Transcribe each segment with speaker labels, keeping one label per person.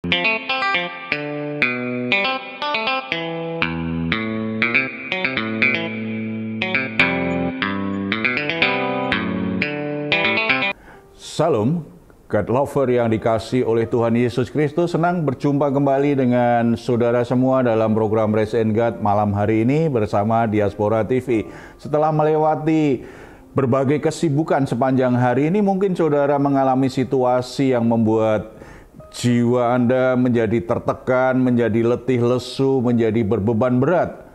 Speaker 1: Salam, God lover yang dikasih oleh Tuhan Yesus Kristus, senang berjumpa kembali dengan saudara semua dalam program Raise and God malam hari ini bersama Diaspora TV. Setelah melewati berbagai kesibukan sepanjang hari ini, mungkin saudara mengalami situasi yang membuat jiwa Anda menjadi tertekan, menjadi letih lesu, menjadi berbeban berat.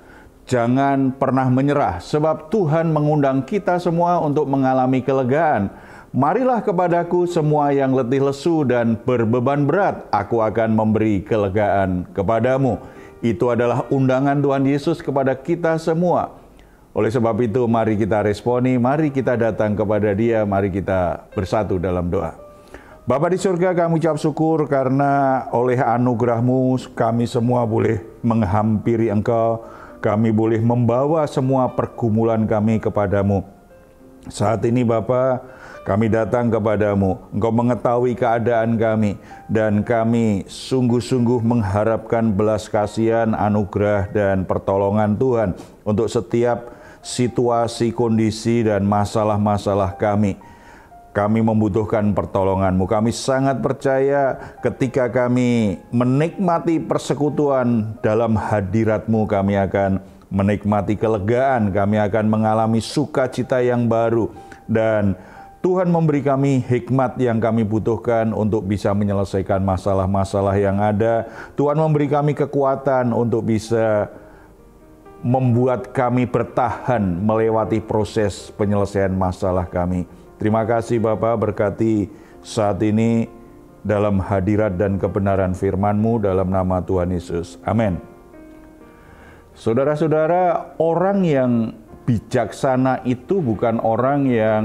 Speaker 1: Jangan pernah menyerah, sebab Tuhan mengundang kita semua untuk mengalami kelegaan. Marilah kepadaku semua yang letih lesu dan berbeban berat, aku akan memberi kelegaan kepadamu. Itu adalah undangan Tuhan Yesus kepada kita semua. Oleh sebab itu, mari kita responi, mari kita datang kepada Dia, mari kita bersatu dalam doa. Bapa di surga, kami ucap syukur karena oleh anugerah-Mu kami semua boleh menghampiri Engkau, kami boleh membawa semua pergumulan kami kepadamu. Saat ini Bapa, kami datang kepadamu, Engkau mengetahui keadaan kami, dan kami sungguh-sungguh mengharapkan belas kasihan, anugerah, dan pertolongan Tuhan untuk setiap situasi, kondisi, dan masalah-masalah kami. Kami membutuhkan pertolongan-Mu. Kami sangat percaya ketika kami menikmati persekutuan dalam hadirat-Mu, kami akan menikmati kelegaan, kami akan mengalami sukacita yang baru, dan Tuhan memberi kami hikmat yang kami butuhkan untuk bisa menyelesaikan masalah-masalah yang ada. Tuhan memberi kami kekuatan untuk bisa membuat kami bertahan melewati proses penyelesaian masalah kami. Terima kasih Bapa, berkati saat ini dalam hadirat dan kebenaran firman-Mu dalam nama Tuhan Yesus. Amin. Saudara-saudara, orang yang bijaksana itu bukan orang yang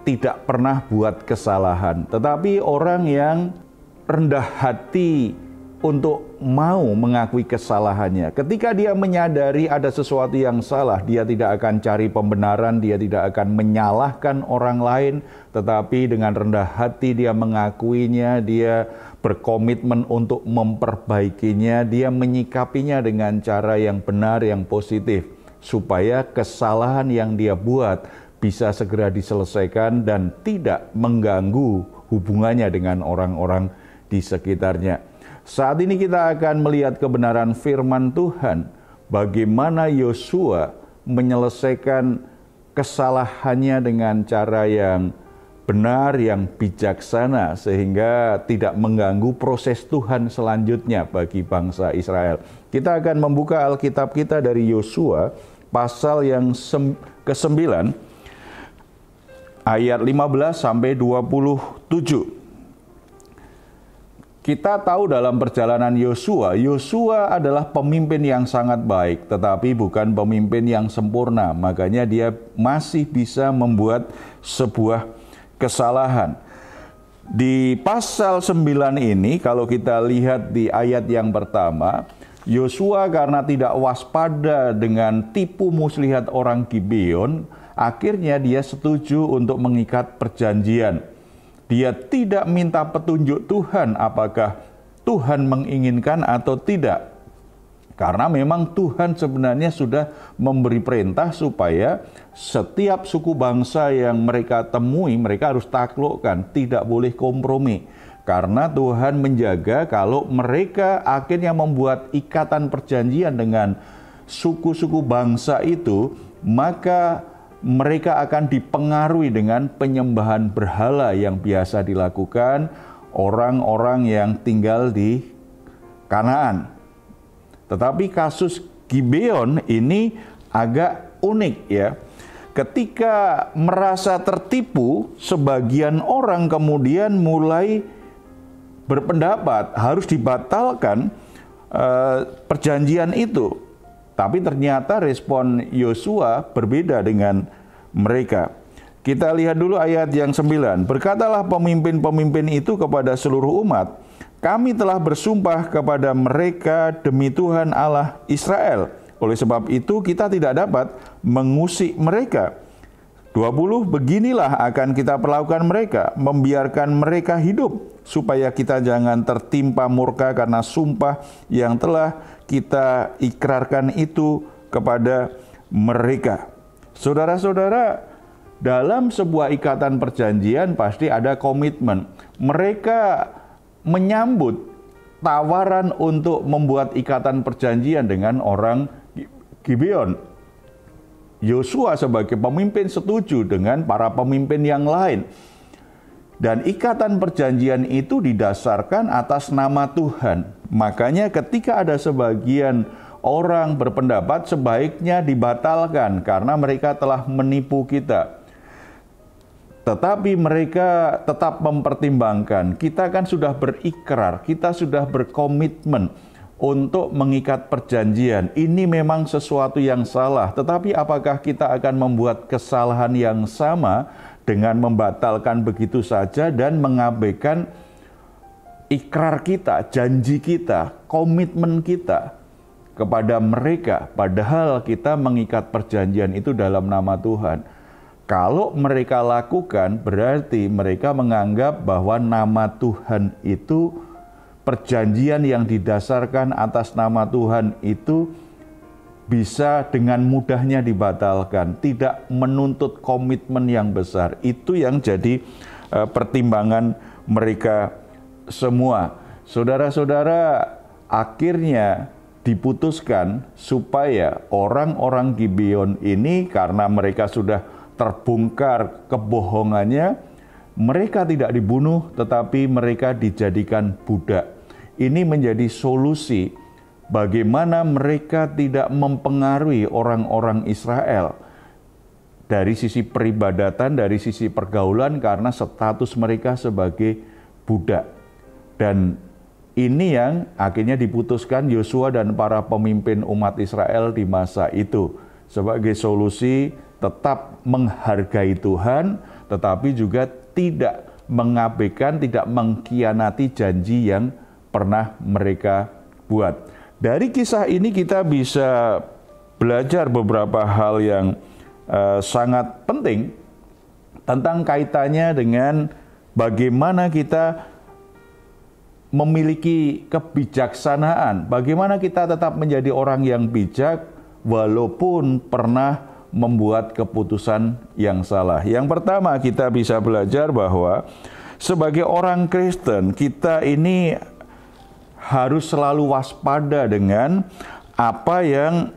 Speaker 1: tidak pernah buat kesalahan, tetapi orang yang rendah hati untuk mau mengakui kesalahannya. Ketika dia menyadari ada sesuatu yang salah, dia tidak akan cari pembenaran, dia tidak akan menyalahkan orang lain, tetapi dengan rendah hati dia mengakuinya, dia berkomitmen untuk memperbaikinya, dia menyikapinya dengan cara yang benar, yang positif, supaya kesalahan yang dia buat bisa segera diselesaikan dan tidak mengganggu hubungannya dengan orang-orang di sekitarnya. Saat ini kita akan melihat kebenaran firman Tuhan, bagaimana Yosua menyelesaikan kesalahannya dengan cara yang benar, yang bijaksana, sehingga tidak mengganggu proses Tuhan selanjutnya bagi bangsa Israel. Kita akan membuka Alkitab kita dari Yosua, pasal yang ke-9, ayat 15 sampai 27. Kita tahu dalam perjalanan Yosua adalah pemimpin yang sangat baik, tetapi bukan pemimpin yang sempurna. Makanya dia masih bisa membuat sebuah kesalahan. Di pasal 9 ini, kalau kita lihat di ayat yang pertama, Yosua karena tidak waspada dengan tipu muslihat orang Gibeon, akhirnya dia setuju untuk mengikat perjanjian. Dia tidak minta petunjuk Tuhan apakah Tuhan menginginkan atau tidak. Karena memang Tuhan sebenarnya sudah memberi perintah supaya setiap suku bangsa yang mereka temui, mereka harus taklukkan, tidak boleh kompromi. Karena Tuhan menjaga kalau mereka akhirnya membuat ikatan perjanjian dengan suku-suku bangsa itu, maka mereka akan dipengaruhi dengan penyembahan berhala yang biasa dilakukan orang-orang yang tinggal di Kanaan. Tetapi kasus Gibeon ini agak unik ya. Ketika merasa tertipu, sebagian orang kemudian mulai berpendapat harus dibatalkan perjanjian itu. Tapi ternyata respon Yosua berbeda dengan mereka. Kita lihat dulu ayat yang 9. Berkatalah pemimpin-pemimpin itu kepada seluruh umat, kami telah bersumpah kepada mereka demi Tuhan Allah Israel. Oleh sebab itu kita tidak dapat mengusik mereka. 20, beginilah akan kita perlakukan mereka, membiarkan mereka hidup, supaya kita jangan tertimpa murka karena sumpah yang telah kita ikrarkan itu kepada mereka. Saudara-saudara, dalam sebuah ikatan perjanjian pasti ada komitmen. Mereka menyambut tawaran untuk membuat ikatan perjanjian dengan orang Gibeon. Yosua sebagai pemimpin setuju dengan para pemimpin yang lain. Dan ikatan perjanjian itu didasarkan atas nama Tuhan. Makanya ketika ada sebagian orang berpendapat sebaiknya dibatalkan karena mereka telah menipu kita. Tetapi mereka tetap mempertimbangkan. Kita kan sudah berikrar, kita sudah berkomitmen untuk mengikat perjanjian. Ini memang sesuatu yang salah, tetapi apakah kita akan membuat kesalahan yang sama dengan membatalkan begitu saja dan mengabaikan ikrar kita, janji kita, komitmen kita kepada mereka, padahal kita mengikat perjanjian itu dalam nama Tuhan. Kalau mereka lakukan, berarti mereka menganggap bahwa nama Tuhan itu, perjanjian yang didasarkan atas nama Tuhan itu bisa dengan mudahnya dibatalkan, tidak menuntut komitmen yang besar. Itu yang jadi pertimbangan mereka semua. Saudara-saudara, akhirnya diputuskan supaya orang-orang Gibeon ini, karena mereka sudah terbongkar kebohongannya, mereka tidak dibunuh tetapi mereka dijadikan budak. Ini menjadi solusi bagaimana mereka tidak mempengaruhi orang-orang Israel dari sisi peribadatan, dari sisi pergaulan, karena status mereka sebagai budak. Dan ini yang akhirnya diputuskan Yosua dan para pemimpin umat Israel di masa itu sebagai solusi tetap menghargai Tuhan, tetapi juga tidak mengabaikan, tidak mengkhianati janji yang pernah mereka buat. Dari kisah ini kita bisa belajar beberapa hal yang sangat penting tentang kaitannya dengan bagaimana kita memiliki kebijaksanaan, bagaimana kita tetap menjadi orang yang bijak walaupun pernah membuat keputusan yang salah. Yang pertama, kita bisa belajar bahwa sebagai orang Kristen, kita ini harus selalu waspada dengan apa yang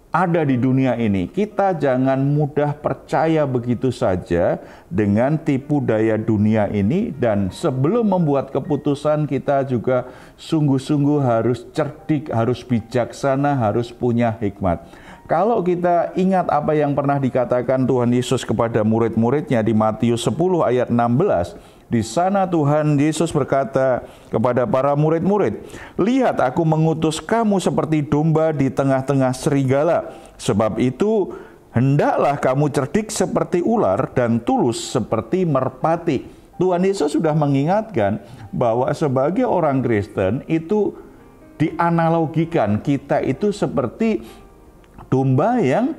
Speaker 1: ada di dunia ini. Kita jangan mudah percaya begitu saja dengan tipu daya dunia ini, dan sebelum membuat keputusan kita juga sungguh-sungguh harus cerdik, harus bijaksana, harus punya hikmat. Kalau kita ingat apa yang pernah dikatakan Tuhan Yesus kepada murid-muridnya di Matius 10 ayat 16, di sana Tuhan Yesus berkata kepada para murid-murid, "Lihat, aku mengutus kamu seperti domba di tengah-tengah serigala. Sebab itu, hendaklah kamu cerdik seperti ular dan tulus seperti merpati." Tuhan Yesus sudah mengingatkan bahwa sebagai orang Kristen itu dianalogikan, kita itu seperti domba yang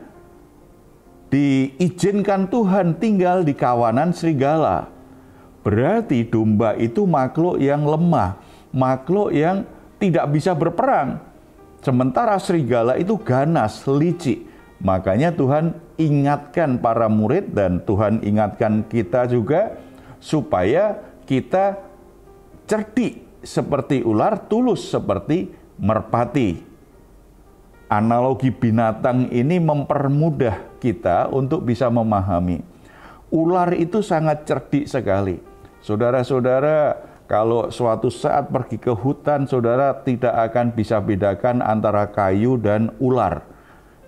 Speaker 1: diizinkan Tuhan tinggal di kawanan serigala. Berarti domba itu makhluk yang lemah, makhluk yang tidak bisa berperang. Sementara serigala itu ganas, licik. Makanya Tuhan ingatkan para murid dan Tuhan ingatkan kita juga supaya kita cerdik seperti ular, tulus seperti merpati. Analogi binatang ini mempermudah kita untuk bisa memahami. Ular itu sangat cerdik sekali. Saudara-saudara, kalau suatu saat pergi ke hutan, saudara tidak akan bisa bedakan antara kayu dan ular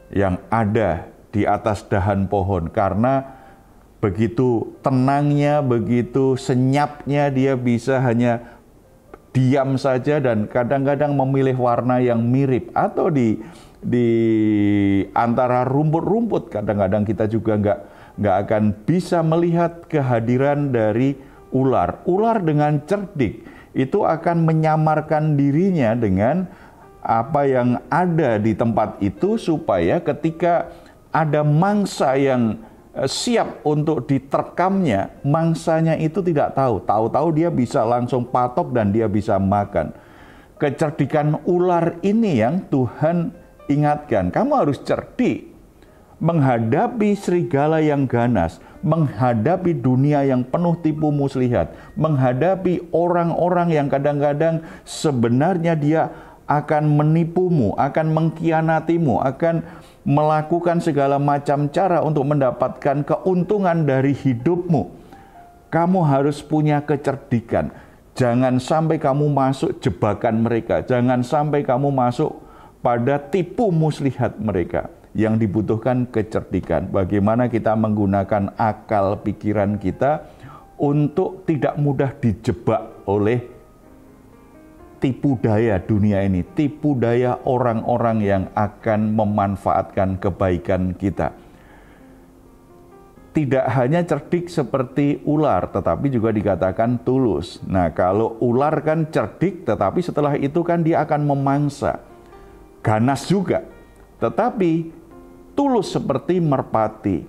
Speaker 1: yang ada di atas dahan pohon. Karena begitu tenangnya, begitu senyapnya, dia bisa hanya diam saja dan kadang-kadang memilih warna yang mirip. Atau di antara rumput-rumput, kadang-kadang kita juga nggak akan bisa melihat kehadiran dari ular. Ular dengan cerdik itu akan menyamarkan dirinya dengan apa yang ada di tempat itu, supaya ketika ada mangsa yang siap untuk diterkamnya, mangsanya itu tidak tahu. Tahu-tahu dia bisa langsung patok dan dia bisa makan. Kecerdikan ular ini yang Tuhan ingatkan. Kamu harus cerdik menghadapi serigala yang ganas, menghadapi dunia yang penuh tipu muslihat, menghadapi orang-orang yang kadang-kadang sebenarnya dia akan menipumu, akan mengkhianatimu, akan melakukan segala macam cara untuk mendapatkan keuntungan dari hidupmu. Kamu harus punya kecerdikan. Jangan sampai kamu masuk jebakan mereka. Jangan sampai kamu masuk pada tipu muslihat mereka. Yang dibutuhkan kecerdikan. Bagaimana kita menggunakan akal pikiran kita untuk tidak mudah dijebak oleh tipu daya dunia ini, tipu daya orang-orang yang akan memanfaatkan kebaikan kita. Tidak hanya cerdik seperti ular, tetapi juga dikatakan tulus. Nah, kalau ular kan cerdik, tetapi setelah itu kan dia akan memangsa. Ganas juga, tetapi tulus seperti merpati.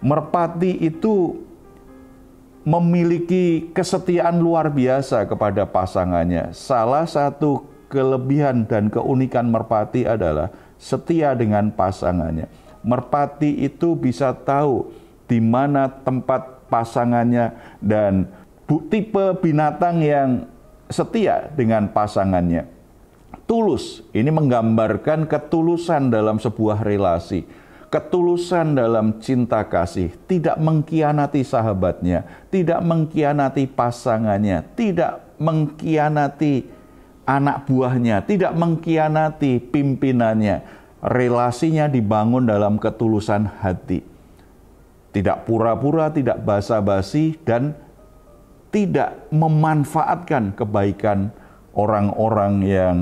Speaker 1: Merpati itu memiliki kesetiaan luar biasa kepada pasangannya. Salah satu kelebihan dan keunikan merpati adalah setia dengan pasangannya. Merpati itu bisa tahu di mana tempat pasangannya dan tipe binatang yang setia dengan pasangannya. Tulus, ini menggambarkan ketulusan dalam sebuah relasi. Ketulusan dalam cinta kasih, tidak mengkhianati sahabatnya, tidak mengkhianati pasangannya, tidak mengkhianati anak buahnya, tidak mengkhianati pimpinannya. Relasinya dibangun dalam ketulusan hati. Tidak pura-pura, tidak basa-basi, dan tidak memanfaatkan kebaikan orang-orang yang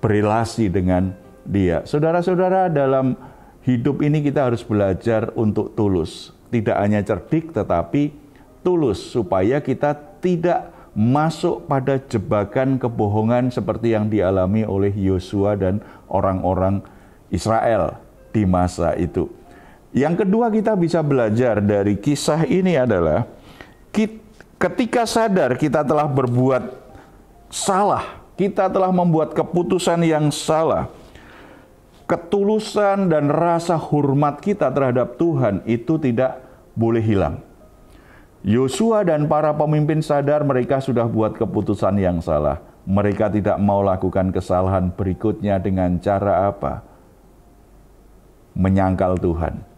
Speaker 1: berelasi dengan dia. Saudara-saudara, dalam hidup ini kita harus belajar untuk tulus. Tidak hanya cerdik tetapi tulus supaya kita tidak masuk pada jebakan kebohongan seperti yang dialami oleh Yosua dan orang-orang Israel di masa itu. Yang kedua kita bisa belajar dari kisah ini adalah ketika sadar kita telah berbuat salah, kita telah membuat keputusan yang salah, ketulusan dan rasa hormat kita terhadap Tuhan itu tidak boleh hilang. Yosua dan para pemimpin sadar mereka sudah buat keputusan yang salah. Mereka tidak mau lakukan kesalahan berikutnya dengan cara apa? Menyangkal Tuhan.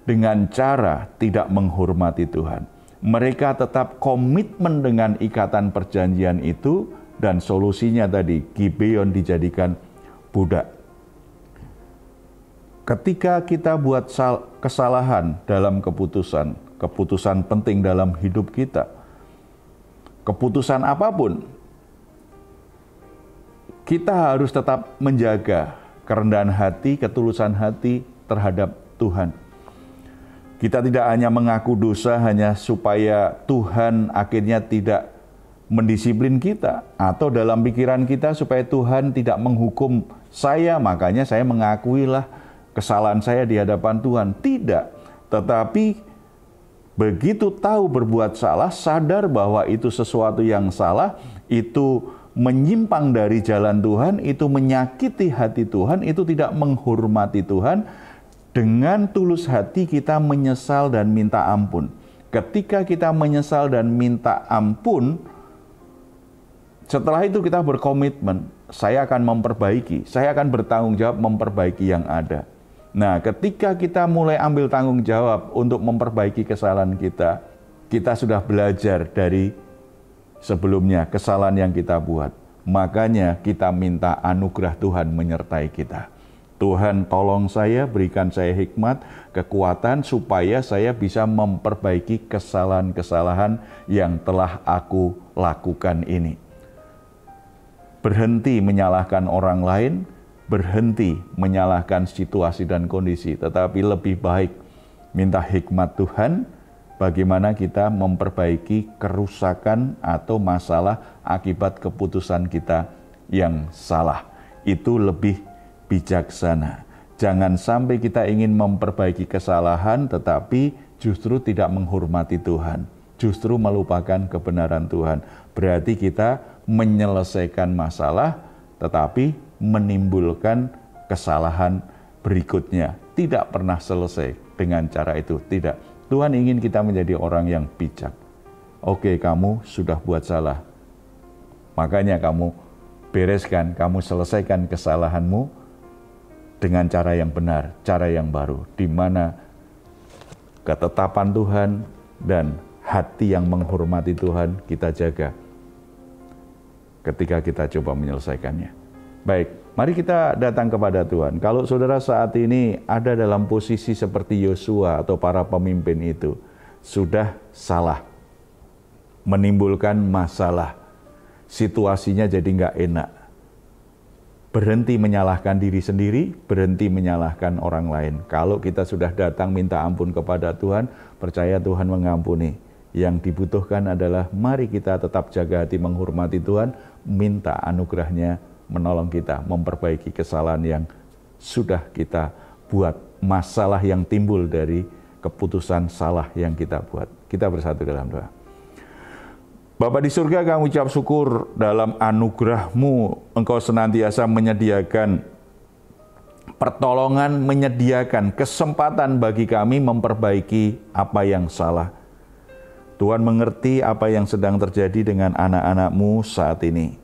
Speaker 1: Dengan cara tidak menghormati Tuhan. Mereka tetap komitmen dengan ikatan perjanjian itu dan solusinya tadi Gibeon dijadikan budak. Ketika kita buat kesalahan dalam keputusan penting dalam hidup kita, keputusan apapun, kita harus tetap menjaga kerendahan hati, ketulusan hati terhadap Tuhan. Kita tidak hanya mengaku dosa hanya supaya Tuhan akhirnya tidak mendisiplin kita, atau dalam pikiran kita supaya Tuhan tidak menghukum saya, makanya saya mengakuilah kesalahan saya di hadapan Tuhan. Tidak, tetapi begitu tahu berbuat salah, sadar bahwa itu sesuatu yang salah, itu menyimpang dari jalan Tuhan, itu menyakiti hati Tuhan, itu tidak menghormati Tuhan. Dengan tulus hati kita menyesal dan minta ampun. Ketika kita menyesal dan minta ampun, setelah itu kita berkomitmen, saya akan memperbaiki, saya akan bertanggung jawab memperbaiki yang ada. Nah, ketika kita mulai ambil tanggung jawab untuk memperbaiki kesalahan kita, kita sudah belajar dari sebelumnya kesalahan yang kita buat. Makanya kita minta anugerah Tuhan menyertai kita. Tuhan tolong saya, berikan saya hikmat, kekuatan supaya saya bisa memperbaiki kesalahan-kesalahan yang telah aku lakukan ini. Berhenti menyalahkan orang lain, berhenti menyalahkan situasi dan kondisi, tetapi lebih baik minta hikmat Tuhan bagaimana kita memperbaiki kerusakan atau masalah akibat keputusan kita yang salah. Itu lebih bijaksana. Jangan sampai kita ingin memperbaiki kesalahan tetapi justru tidak menghormati Tuhan, justru melupakan kebenaran Tuhan. Berarti kita menyelesaikan masalah, tetapi menimbulkan kesalahan berikutnya. Tidak pernah selesai dengan cara itu, tidak. Tuhan ingin kita menjadi orang yang bijak. Oke, kamu sudah buat salah. Makanya kamu bereskan, kamu selesaikan kesalahanmu dengan cara yang benar, cara yang baru, di mana ketetapan Tuhan dan hati yang menghormati Tuhan kita jaga ketika kita coba menyelesaikannya. Baik, mari kita datang kepada Tuhan. Kalau saudara saat ini ada dalam posisi seperti Yosua atau para pemimpin itu, sudah salah, menimbulkan masalah, situasinya jadi nggak enak, berhenti menyalahkan diri sendiri, berhenti menyalahkan orang lain. Kalau kita sudah datang minta ampun kepada Tuhan, percaya Tuhan mengampuni. Yang dibutuhkan adalah mari kita tetap jaga hati menghormati Tuhan, minta anugerahnya menolong kita memperbaiki kesalahan yang sudah kita buat, masalah yang timbul dari keputusan salah yang kita buat. Kita bersatu dalam doa. Bapa di surga, kami ucap syukur dalam anugerah-Mu, Engkau senantiasa menyediakan pertolongan, menyediakan kesempatan bagi kami memperbaiki apa yang salah. Tuhan mengerti apa yang sedang terjadi dengan anak-anak-Mu saat ini.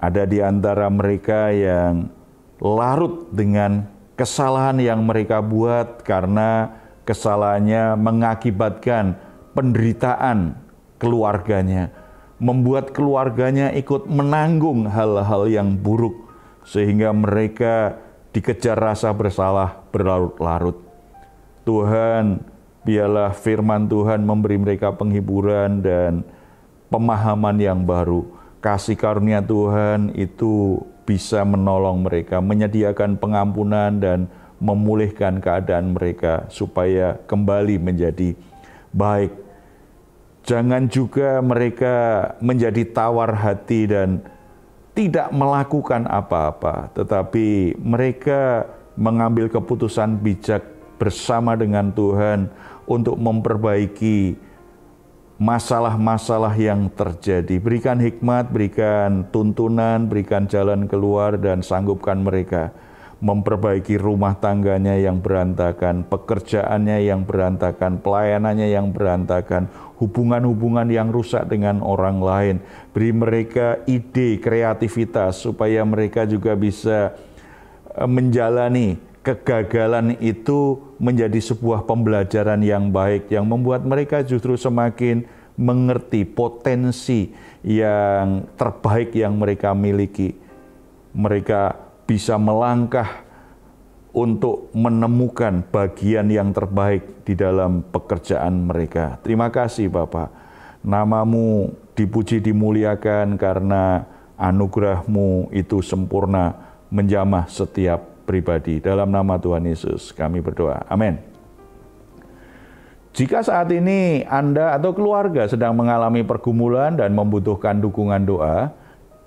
Speaker 1: Ada di antara mereka yang larut dengan kesalahan yang mereka buat karena kesalahannya mengakibatkan penderitaan keluarganya, membuat keluarganya ikut menanggung hal-hal yang buruk, sehingga mereka dikejar rasa bersalah berlarut-larut. Tuhan, biarlah firman Tuhan memberi mereka penghiburan dan pemahaman yang baru. Kasih karunia Tuhan itu bisa menolong mereka, menyediakan pengampunan dan memulihkan keadaan mereka supaya kembali menjadi baik. Jangan juga mereka menjadi tawar hati dan tidak melakukan apa-apa, tetapi mereka mengambil keputusan bijak bersama dengan Tuhan untuk memperbaiki masalah-masalah yang terjadi. Berikan hikmat, berikan tuntunan, berikan jalan keluar, dan sanggupkan mereka memperbaiki rumah tangganya yang berantakan, pekerjaannya yang berantakan, pelayanannya yang berantakan, hubungan-hubungan yang rusak dengan orang lain. Beri mereka ide, kreativitas, supaya mereka juga bisa menjalani kegagalan itu menjadi sebuah pembelajaran yang baik, yang membuat mereka justru semakin mengerti potensi yang terbaik yang mereka miliki. Mereka bisa melangkah untuk menemukan bagian yang terbaik di dalam pekerjaan mereka. Terima kasih Bapa. Nama-Mu dipuji dimuliakan karena anugerah-Mu itu sempurna menjamah setiap pribadi. Dalam nama Tuhan Yesus kami berdoa. Amin. Jika saat ini Anda atau keluarga sedang mengalami pergumulan dan membutuhkan dukungan doa,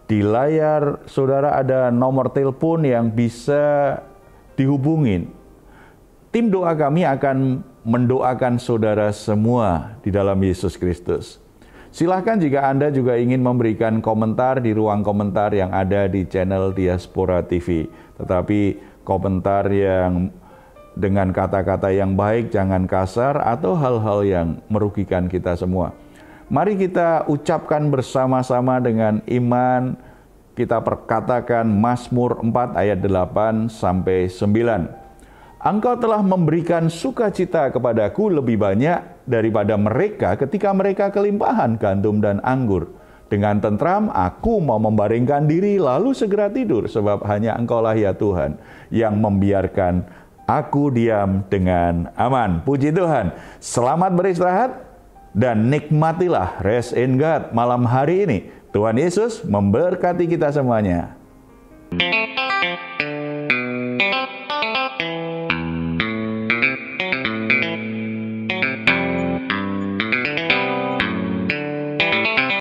Speaker 1: di layar saudara ada nomor telepon yang bisa dihubungin. Tim doa kami akan mendoakan saudara semua di dalam Yesus Kristus. Silahkan jika Anda juga ingin memberikan komentar di ruang komentar yang ada di channel Diaspora TV. Tetapi komentar yang dengan kata-kata yang baik, jangan kasar atau hal-hal yang merugikan kita semua. Mari kita ucapkan bersama-sama dengan iman. Kita perkatakan Mazmur 4 ayat 8 sampai 9. Engkau telah memberikan sukacita kepadaku lebih banyak daripada mereka ketika mereka kelimpahan gandum dan anggur. Dengan tentram aku mau membaringkan diri lalu segera tidur, sebab hanya Engkaulah ya Tuhan yang membiarkan aku diam dengan aman. Puji Tuhan. Selamat beristirahat dan nikmatilah Rest in God malam hari ini. Tuhan Yesus memberkati kita semuanya.